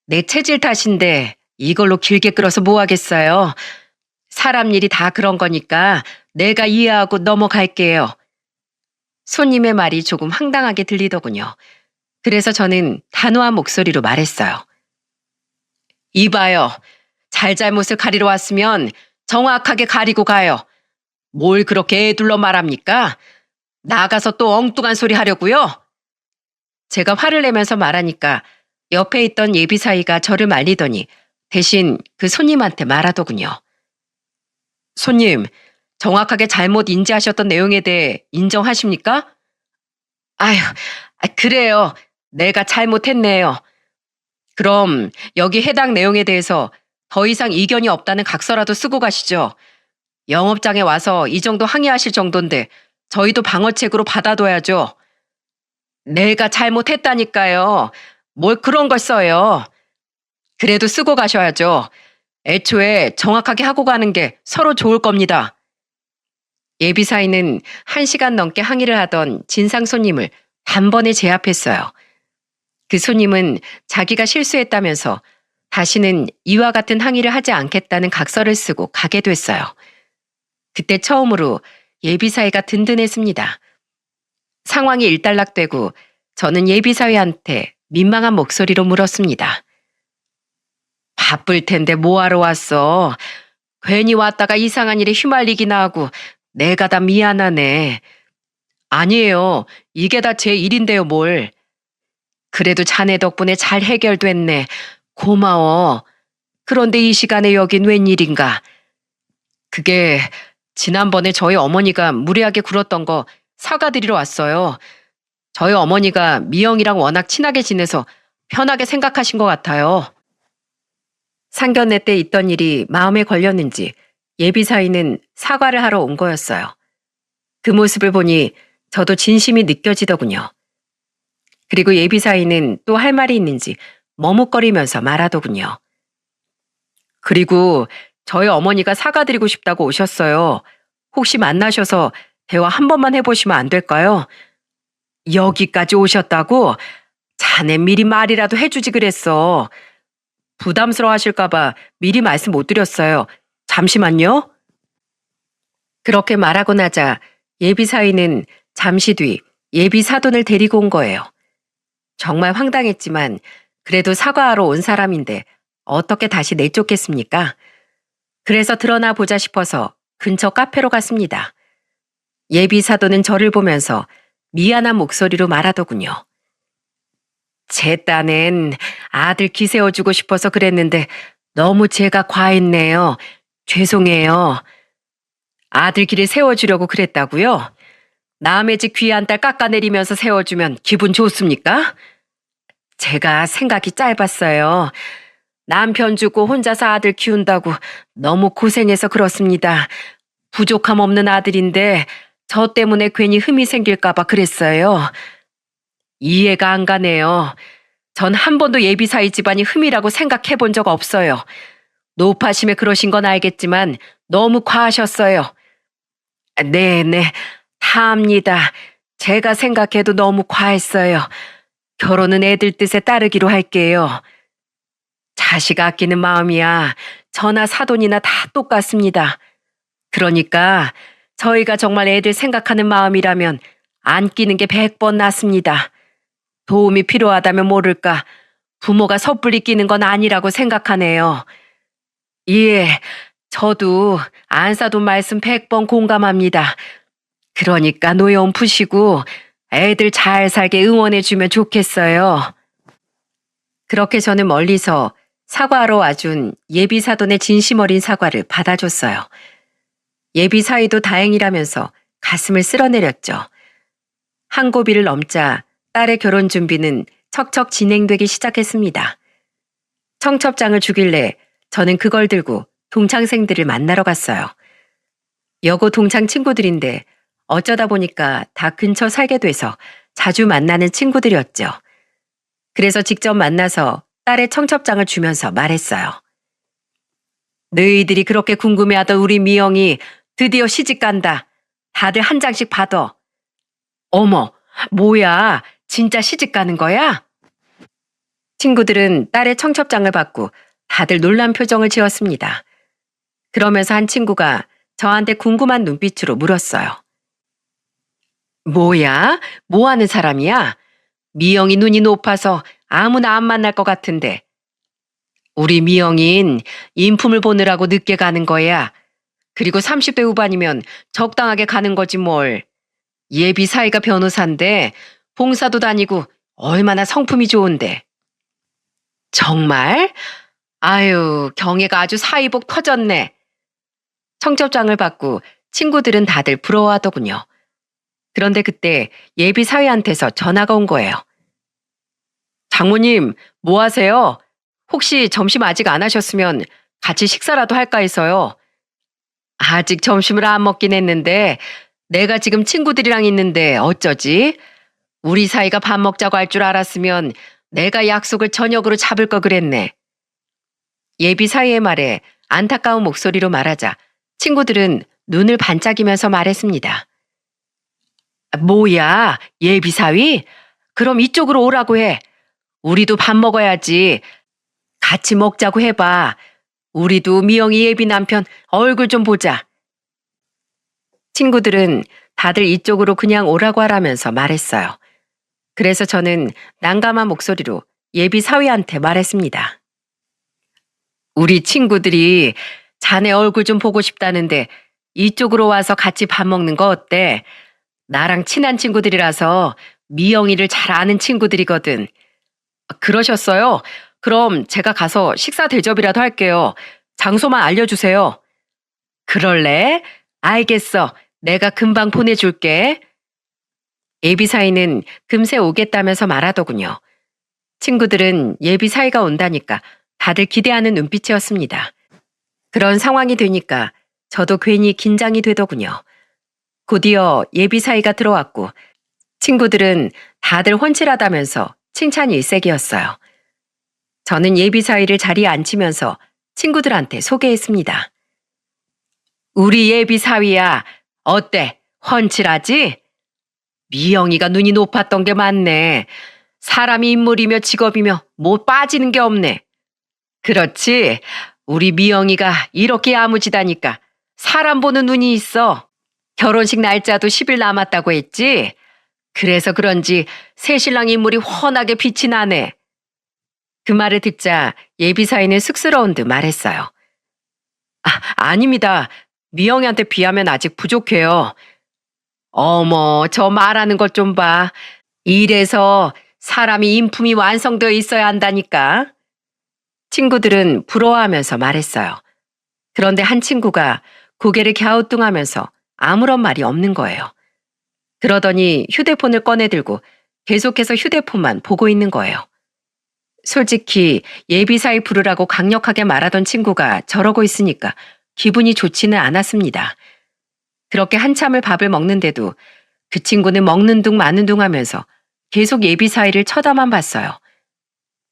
내 체질 탓인데 이걸로 길게 끌어서 뭐 하겠어요. 사람 일이 다 그런 거니까 내가 이해하고 넘어갈게요. 손님의 말이 조금 황당하게 들리더군요. 그래서 저는 단호한 목소리로 말했어요. 이봐요. 잘잘못을 가리러 왔으면 정확하게 가리고 가요. 뭘 그렇게 애둘러 말합니까? 나가서 또 엉뚱한 소리 하려고요? 제가 화를 내면서 말하니까 옆에 있던 예비사위가 저를 말리더니 대신 그 손님한테 말하더군요. 손님, 정확하게 잘못 인지하셨던 내용에 대해 인정하십니까? 아휴, 그래요. 내가 잘못했네요. 그럼 여기 해당 내용에 대해서 더 이상 이견이 없다는 각서라도 쓰고 가시죠. 영업장에 와서 이 정도 항의하실 정도인데 저희도 방어책으로 받아둬야죠. 내가 잘못했다니까요. 뭘 그런 걸 써요. 그래도 쓰고 가셔야죠. 애초에 정확하게 하고 가는 게 서로 좋을 겁니다. 예비사위는 1시간 넘게 항의를 하던 진상 손님을 단번에 제압했어요. 그 손님은 자기가 실수했다면서 다시는 이와 같은 항의를 하지 않겠다는 각서를 쓰고 가게 됐어요. 그때 처음으로 예비사위가 든든했습니다. 상황이 일단락되고 저는 예비사위한테 민망한 목소리로 물었습니다. 바쁠 텐데 뭐하러 왔어? 괜히 왔다가 이상한 일에 휘말리기나 하고 내가 다 미안하네. 아니에요. 이게 다 제 일인데요, 뭘. 그래도 자네 덕분에 잘 해결됐네. 고마워. 그런데 이 시간에 여긴 웬일인가? 그게 지난번에 저희 어머니가 무리하게 굴었던 거 사과드리러 왔어요. 저희 어머니가 미영이랑 워낙 친하게 지내서 편하게 생각하신 것 같아요. 상견례 때 있던 일이 마음에 걸렸는지 예비사위는 사과를 하러 온 거였어요. 그 모습을 보니 저도 진심이 느껴지더군요. 그리고 예비사위는 또 할 말이 있는지 머뭇거리면서 말하더군요. 그리고 저희 어머니가 사과드리고 싶다고 오셨어요. 혹시 만나셔서 대화 한 번만 해보시면 안 될까요? 여기까지 오셨다고? 자네 미리 말이라도 해주지 그랬어. 부담스러워 하실까봐 미리 말씀 못 드렸어요. 잠시만요. 그렇게 말하고 나자 예비사위는 잠시 뒤 예비사돈을 데리고 온 거예요. 정말 황당했지만 그래도 사과하러 온 사람인데 어떻게 다시 내쫓겠습니까? 그래서 드러나 보자 싶어서 근처 카페로 갔습니다. 예비사돈은 저를 보면서 미안한 목소리로 말하더군요. 제 딴엔 아들 기세워주고 싶어서 그랬는데 너무 제가 과했네요. 죄송해요. 아들 길을 세워주려고 그랬다고요? 남의 집 귀한 딸 깎아내리면서 세워주면 기분 좋습니까? 제가 생각이 짧았어요. 남편 주고 혼자서 아들 키운다고 너무 고생해서 그렇습니다. 부족함 없는 아들인데 저 때문에 괜히 흠이 생길까봐 그랬어요. 이해가 안 가네요. 전 한 번도 예비사위 집안이 흠이라고 생각해 본 적 없어요. 노파심에 그러신 건 알겠지만 너무 과하셨어요. 네네, 다 압니다. 제가 생각해도 너무 과했어요. 결혼은 애들 뜻에 따르기로 할게요. 자식 아끼는 마음이야 저나 사돈이나 다 똑같습니다. 그러니까 저희가 정말 애들 생각하는 마음이라면 안 끼는 게 100번 낫습니다. 도움이 필요하다면 모를까 부모가 섣불리 끼는 건 아니라고 생각하네요. 예, 저도 안사돈 말씀 100번 공감합니다. 그러니까 노여움 푸시고 애들 잘 살게 응원해주면 좋겠어요. 그렇게 저는 멀리서 사과하러 와준 예비사돈의 진심 어린 사과를 받아줬어요. 예비사위도 다행이라면서 가슴을 쓸어내렸죠. 한 고비를 넘자 딸의 결혼 준비는 척척 진행되기 시작했습니다. 청첩장을 주길래 저는 그걸 들고 동창생들을 만나러 갔어요. 여고 동창 친구들인데 어쩌다 보니까 다 근처 살게 돼서 자주 만나는 친구들이었죠. 그래서 직접 만나서 딸의 청첩장을 주면서 말했어요. 너희들이 그렇게 궁금해하던 우리 미영이 드디어 시집간다. 다들 한 장씩 받아. 어머, 뭐야? 진짜 시집가는 거야? 친구들은 딸의 청첩장을 받고 다들 놀란 표정을 지었습니다. 그러면서 한 친구가 저한테 궁금한 눈빛으로 물었어요. 뭐야? 뭐 하는 사람이야? 미영이 눈이 높아서 아무나 안 만날 것 같은데. 우리 미영인 인품을 보느라고 늦게 가는 거야. 그리고 30대 후반이면 적당하게 가는 거지 뭘. 예비 사이가 변호사인데 봉사도 다니고 얼마나 성품이 좋은데. 정말? 아유, 경애가 아주 사이복 터졌네. 청첩장을 받고 친구들은 다들 부러워하더군요. 그런데 그때 예비 사위한테서 전화가 온 거예요. 장모님, 뭐 하세요? 혹시 점심 아직 안 하셨으면 같이 식사라도 할까 해서요. 아직 점심을 안 먹긴 했는데 내가 지금 친구들이랑 있는데 어쩌지? 우리 사이가 밥 먹자고 할 줄 알았으면 내가 약속을 저녁으로 잡을 거 그랬네. 예비 사위의 말에 안타까운 목소리로 말하자 친구들은 눈을 반짝이면서 말했습니다. 뭐야, 예비 사위? 그럼 이쪽으로 오라고 해. 우리도 밥 먹어야지. 같이 먹자고 해봐. 우리도 미영이 예비 남편 얼굴 좀 보자. 친구들은 다들 이쪽으로 그냥 오라고 하라면서 말했어요. 그래서 저는 난감한 목소리로 예비 사위한테 말했습니다. 우리 친구들이 자네 얼굴 좀 보고 싶다는데 이쪽으로 와서 같이 밥 먹는 거 어때? 나랑 친한 친구들이라서 미영이를 잘 아는 친구들이거든. 그러셨어요? 그럼 제가 가서 식사 대접이라도 할게요. 장소만 알려주세요. 그럴래? 알겠어. 내가 금방 보내줄게. 예비 사위는 금세 오겠다면서 말하더군요. 친구들은 예비 사위가 온다니까 다들 기대하는 눈빛이었습니다. 그런 상황이 되니까 저도 괜히 긴장이 되더군요. 곧이어 예비 사위가 들어왔고 친구들은 다들 훤칠하다면서 칭찬이 일색이었어요. 저는 예비 사위를 자리에 앉히면서 친구들한테 소개했습니다. 우리 예비 사위야, 어때? 훤칠하지? 미영이가 눈이 높았던 게 맞네. 사람이 인물이며 직업이며 뭐 빠지는 게 없네. 그렇지. 우리 미영이가 이렇게 야무지다니까 사람 보는 눈이 있어. 결혼식 날짜도 10일 남았다고 했지? 그래서 그런지 새신랑 인물이 훤하게 빛이 나네. 그 말을 듣자 예비 사위는 쑥스러운 듯 말했어요. 아닙니다. 미영이한테 비하면 아직 부족해요. 어머, 저 말하는 것 좀 봐. 이래서 사람이 인품이 완성되어 있어야 한다니까. 친구들은 부러워하면서 말했어요. 그런데 한 친구가 고개를 갸우뚱하면서 아무런 말이 없는 거예요. 그러더니 휴대폰을 꺼내들고 계속해서 휴대폰만 보고 있는 거예요. 솔직히 예비사위 부르라고 강력하게 말하던 친구가 저러고 있으니까 기분이 좋지는 않았습니다. 그렇게 한참을 밥을 먹는데도 그 친구는 먹는 둥 마는 둥 하면서 계속 예비사위를 쳐다만 봤어요.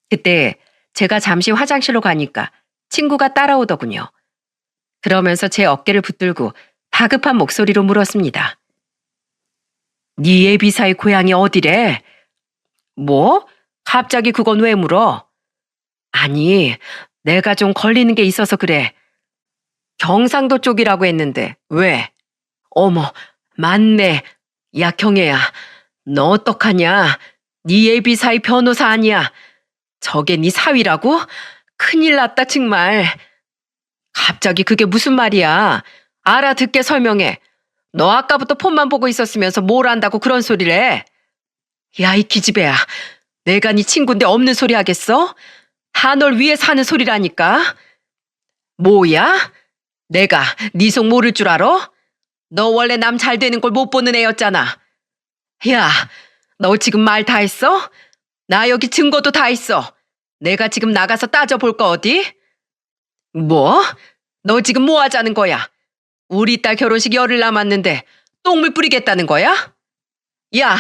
그때 제가 잠시 화장실로 가니까 친구가 따라오더군요. 그러면서 제 어깨를 붙들고 다급한 목소리로 물었습니다. 네 예비사위 고향이 어디래? 뭐? 갑자기 그건 왜 물어? 아니, 내가 좀 걸리는 게 있어서 그래. 경상도 쪽이라고 했는데 왜? 어머, 맞네. 야, 경애야, 너 어떡하냐? 네 예비사위 변호사 아니야. 저게 네 사위라고? 큰일 났다 정말. 갑자기 그게 무슨 말이야? 알아듣게 설명해. 너 아까부터 폰만 보고 있었으면서 뭘 안다고 그런 소리를 해? 야, 이 기집애야. 내가 네 친구인데 없는 소리 하겠어? 다 널 위해 사는 소리라니까. 뭐야? 내가 네 속 모를 줄 알아? 너 원래 남 잘 되는 걸 못 보는 애였잖아. 야, 너 지금 말 다 했어? 나 여기 증거도 다 있어. 내가 지금 나가서 따져볼 거 어디? 뭐? 너 지금 뭐 하자는 거야? 우리 딸 결혼식 열흘 남았는데 똥물 뿌리겠다는 거야? 야,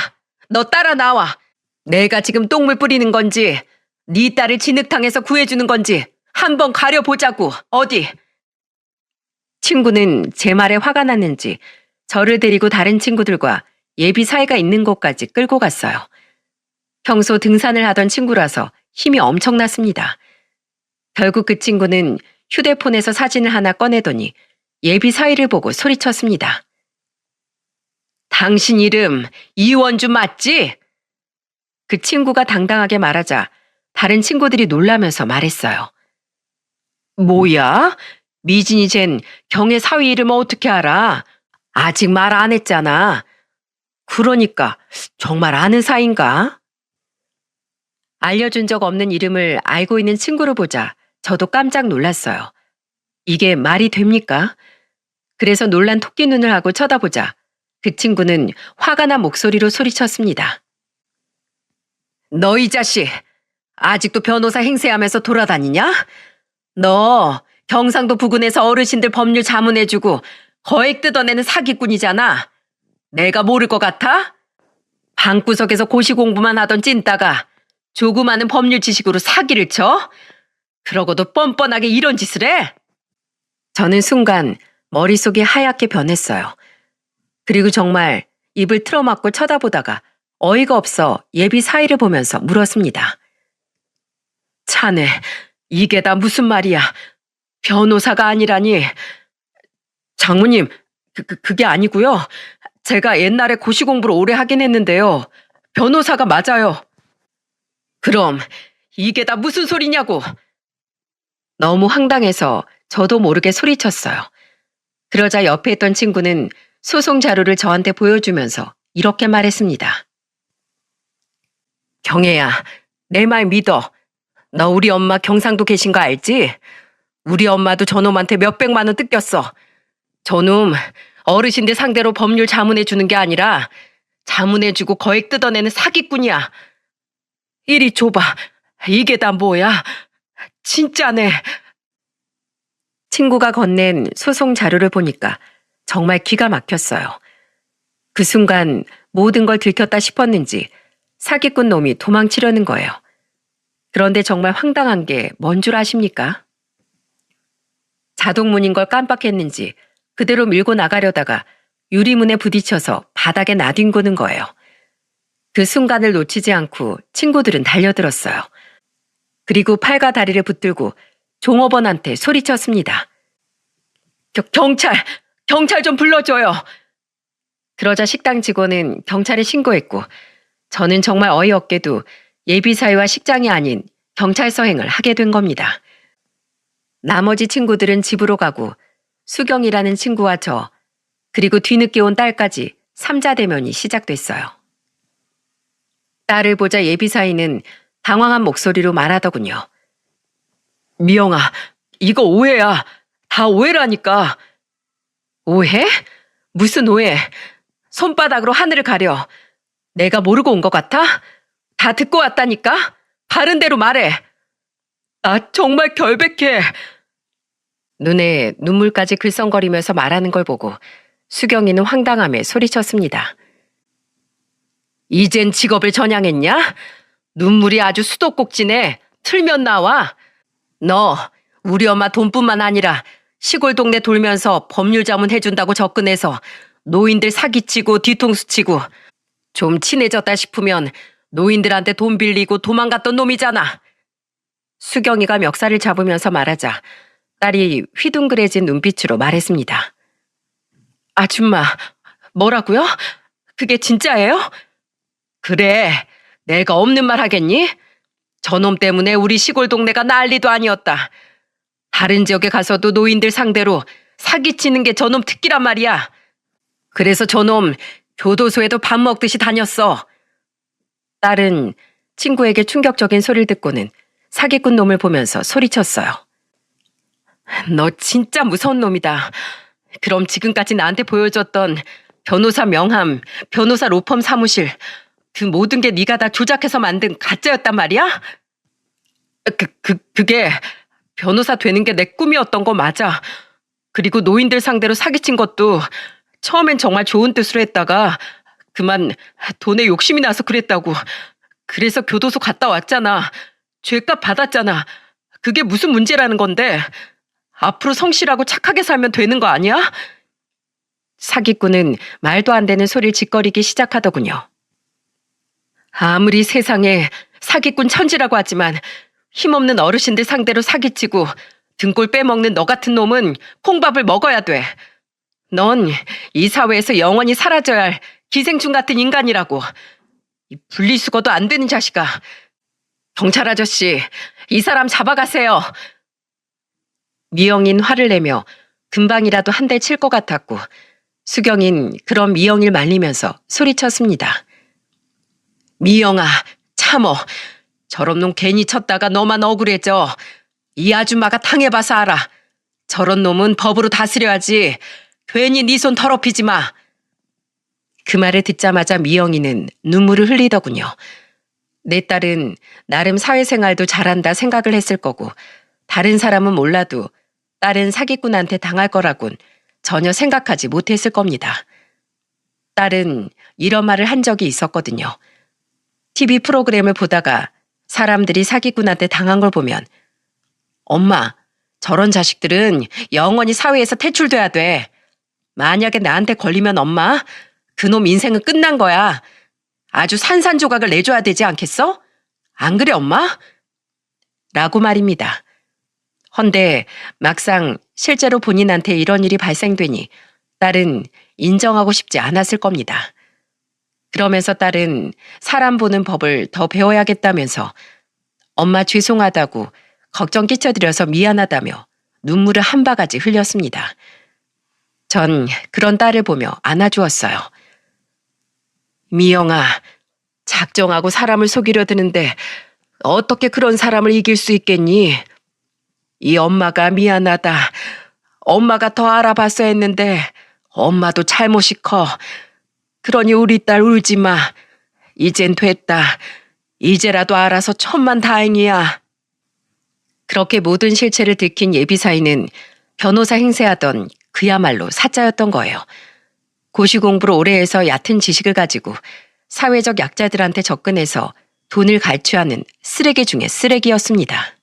너 따라 나와. 내가 지금 똥물 뿌리는 건지 네 딸을 진흙탕에서 구해주는 건지 한번 가려보자고. 어디? 친구는 제 말에 화가 났는지 저를 데리고 다른 친구들과 예비 사이가 있는 곳까지 끌고 갔어요. 평소 등산을 하던 친구라서 힘이 엄청났습니다. 결국 그 친구는 휴대폰에서 사진을 하나 꺼내더니 예비 사위를 보고 소리쳤습니다. 당신 이름 이원주 맞지? 그 친구가 당당하게 말하자 다른 친구들이 놀라면서 말했어요. 뭐야? 미진이 쟨 경혜 사위 이름 어떻게 알아? 아직 말 안 했잖아. 그러니까 정말 아는 사이인가? 알려준 적 없는 이름을 알고 있는 친구를 보자 저도 깜짝 놀랐어요. 이게 말이 됩니까? 그래서 놀란 토끼 눈을 하고 쳐다보자 그 친구는 화가 난 목소리로 소리쳤습니다. 너 이 자식, 아직도 변호사 행세하면서 돌아다니냐? 너 경상도 부근에서 어르신들 법률 자문해주고 거액 뜯어내는 사기꾼이잖아. 내가 모를 것 같아? 방구석에서 고시 공부만 하던 찐따가 조그마한 법률 지식으로 사기를 쳐? 그러고도 뻔뻔하게 이런 짓을 해? 저는 순간 머릿속이 하얗게 변했어요. 그리고 정말 입을 틀어막고 쳐다보다가 어이가 없어 예비 사위를 보면서 물었습니다. 자네, 이게 다 무슨 말이야? 변호사가 아니라니. 장모님, 그게 아니고요. 제가 옛날에 고시 공부를 오래 하긴 했는데요. 변호사가 맞아요. 그럼 이게 다 무슨 소리냐고. 너무 황당해서 저도 모르게 소리쳤어요. 그러자 옆에 있던 친구는 소송 자료를 저한테 보여주면서 이렇게 말했습니다. 경혜야, 내 말 믿어. 너 우리 엄마 경상도 계신 거 알지? 우리 엄마도 저놈한테 몇백만 원 뜯겼어. 저놈 어르신들 상대로 법률 자문해주는 게 아니라 자문해주고 거액 뜯어내는 사기꾼이야. 이리 줘봐. 이게 다 뭐야? 진짜네. 친구가 건넨 소송 자료를 보니까 정말 기가 막혔어요. 그 순간 모든 걸 들켰다 싶었는지 사기꾼 놈이 도망치려는 거예요. 그런데 정말 황당한 게 뭔 줄 아십니까? 자동문인 걸 깜빡했는지 그대로 밀고 나가려다가 유리문에 부딪혀서 바닥에 나뒹구는 거예요. 그 순간을 놓치지 않고 친구들은 달려들었어요. 그리고 팔과 다리를 붙들고 종업원한테 소리쳤습니다. 경찰 좀 불러줘요. 그러자 식당 직원은 경찰에 신고했고 저는 정말 어이없게도 예비사위와 식장이 아닌 경찰서행을 하게 된 겁니다. 나머지 친구들은 집으로 가고 수경이라는 친구와 저 그리고 뒤늦게 온 딸까지 3자 대면이 시작됐어요. 딸을 보자 예비사위는 당황한 목소리로 말하더군요. 미영아, 이거 오해야. 다 오해라니까. 오해? 무슨 오해? 손바닥으로 하늘을 가려. 내가 모르고 온 것 같아? 다 듣고 왔다니까? 바른 대로 말해. 나 정말 결백해. 눈에 눈물까지 글썽거리면서 말하는 걸 보고 수경이는 황당함에 소리쳤습니다. 이젠 직업을 전향했냐? 눈물이 아주 수도꼭지네. 틀면 나와. 너 우리 엄마 돈뿐만 아니라 시골 동네 돌면서 법률 자문 해준다고 접근해서 노인들 사기치고 뒤통수치고 좀 친해졌다 싶으면 노인들한테 돈 빌리고 도망갔던 놈이잖아. 수경이가 멱살을 잡으면서 말하자 딸이 휘둥그레진 눈빛으로 말했습니다. 아줌마, 뭐라고요? 그게 진짜예요? 그래, 내가 없는 말 하겠니? 저놈 때문에 우리 시골 동네가 난리도 아니었다. 다른 지역에 가서도 노인들 상대로 사기치는 게 저놈 특기란 말이야. 그래서 저놈 교도소에도 밥 먹듯이 다녔어. 딸은 친구에게 충격적인 소리를 듣고는 사기꾼 놈을 보면서 소리쳤어요. 너 진짜 무서운 놈이다. 그럼 지금까지 나한테 보여줬던 변호사 명함, 변호사 로펌 사무실, 그 모든 게 네가 다 조작해서 만든 가짜였단 말이야? 그게 변호사 되는 게 내 꿈이었던 거 맞아. 그리고 노인들 상대로 사기친 것도 처음엔 정말 좋은 뜻으로 했다가 그만 돈에 욕심이 나서 그랬다고. 그래서 교도소 갔다 왔잖아. 죄값 받았잖아. 그게 무슨 문제라는 건데. 앞으로 성실하고 착하게 살면 되는 거 아니야? 사기꾼은 말도 안 되는 소리를 짓거리기 시작하더군요. 아무리 세상에 사기꾼 천지라고 하지만 힘없는 어르신들 상대로 사기치고 등골 빼먹는 너 같은 놈은 콩밥을 먹어야 돼. 넌 이 사회에서 영원히 사라져야 할 기생충 같은 인간이라고. 이 분리수거도 안 되는 자식아. 경찰 아저씨, 이 사람 잡아가세요. 미영인 화를 내며 금방이라도 한 대 칠 것 같았고 수경인 그런 미영이를 말리면서 소리쳤습니다. 미영아, 참어. 저런 놈 괜히 쳤다가 너만 억울해져. 이 아줌마가 당해봐서 알아. 저런 놈은 법으로 다스려야지. 괜히 네 손 더럽히지 마. 그 말을 듣자마자 미영이는 눈물을 흘리더군요. 내 딸은 나름 사회생활도 잘한다 생각을 했을 거고 다른 사람은 몰라도 딸은 사기꾼한테 당할 거라곤 전혀 생각하지 못했을 겁니다. 딸은 이런 말을 한 적이 있었거든요. TV 프로그램을 보다가 사람들이 사기꾼한테 당한 걸 보면 엄마, 저런 자식들은 영원히 사회에서 퇴출돼야 돼. 만약에 나한테 걸리면 엄마, 그놈 인생은 끝난 거야. 아주 산산조각을 내줘야 되지 않겠어? 안 그래 엄마? 라고 말입니다. 헌데 막상 실제로 본인한테 이런 일이 발생되니 딸은 인정하고 싶지 않았을 겁니다. 그러면서 딸은 사람 보는 법을 더 배워야겠다면서 엄마 죄송하다고 걱정 끼쳐드려서 미안하다며 눈물을 한 바가지 흘렸습니다. 전 그런 딸을 보며 안아주었어요. 미영아, 작정하고 사람을 속이려 드는데 어떻게 그런 사람을 이길 수 있겠니? 이 엄마가 미안하다. 엄마가 더 알아봤어야 했는데 엄마도 잘못이 커. 그러니 우리 딸 울지 마. 이젠 됐다. 이제라도 알아서 천만다행이야. 그렇게 모든 실체를 들킨 예비사위는 변호사 행세하던 그야말로 사자였던 거예요. 고시 공부를 오래 해서 얕은 지식을 가지고 사회적 약자들한테 접근해서 돈을 갈취하는 쓰레기 중에 쓰레기였습니다.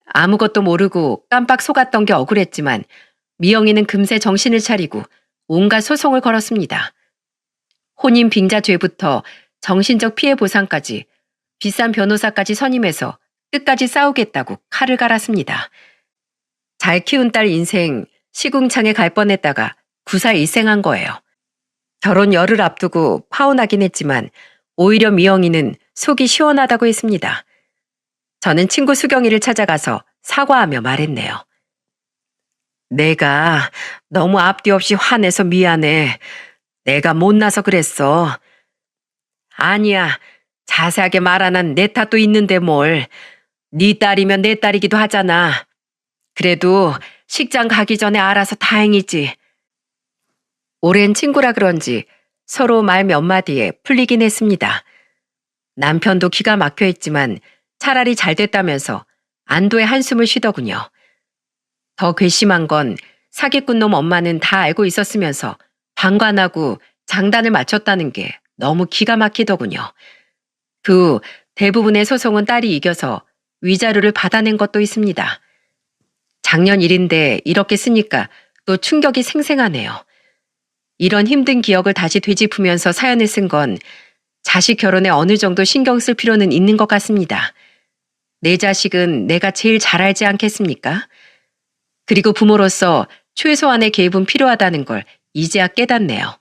아무것도 모르고 깜빡 속았던 게 억울했지만 미영이는 금세 정신을 차리고 온갖 소송을 걸었습니다. 혼인 빙자죄부터 정신적 피해 보상까지 비싼 변호사까지 선임해서 끝까지 싸우겠다고 칼을 갈았습니다. 잘 키운 딸 인생 시궁창에 갈 뻔했다가 구사일생한 거예요. 결혼 열흘 앞두고 파혼하긴 했지만 오히려 미영이는 속이 시원하다고 했습니다. 저는 친구 수경이를 찾아가서 사과하며 말했네요. 내가 너무 앞뒤 없이 화내서 미안해. 내가 못나서 그랬어. 아니야. 자세하게 말 안 한 내 탓도 있는데 뭘. 네 딸이면 내 딸이기도 하잖아. 그래도 식장 가기 전에 알아서 다행이지. 오랜 친구라 그런지 서로 말 몇 마디에 풀리긴 했습니다. 남편도 기가 막혀 있지만 차라리 잘 됐다면서 안도의 한숨을 쉬더군요. 더 괘씸한 건 사기꾼 놈 엄마는 다 알고 있었으면서 방관하고 장단을 맞췄다는 게 너무 기가 막히더군요. 그 후 대부분의 소송은 딸이 이겨서 위자료를 받아낸 것도 있습니다. 작년 일인데 이렇게 쓰니까 또 충격이 생생하네요. 이런 힘든 기억을 다시 되짚으면서 사연을 쓴 건 자식 결혼에 어느 정도 신경 쓸 필요는 있는 것 같습니다. 내 자식은 내가 제일 잘 알지 않겠습니까? 그리고 부모로서 최소한의 개입은 필요하다는 걸 이제야 깨닫네요.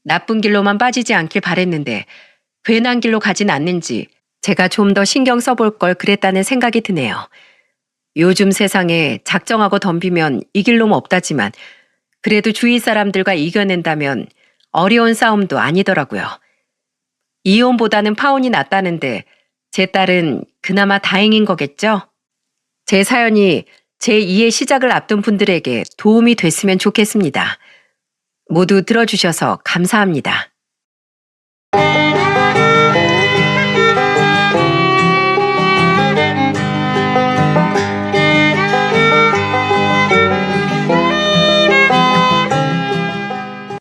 나쁜 길로만 빠지지 않길 바랬는데 괜한 길로 가진 않는지 제가 좀 더 신경 써볼 걸 그랬다는 생각이 드네요. 요즘 세상에 작정하고 덤비면 이길 놈 없다지만 그래도 주위 사람들과 이겨낸다면 어려운 싸움도 아니더라고요. 이혼보다는 파혼이 낫다는데 제 딸은 그나마 다행인 거겠죠? 제 사연이 제2의 시작을 앞둔 분들에게 도움이 됐으면 좋겠습니다. 모두 들어주셔서 감사합니다.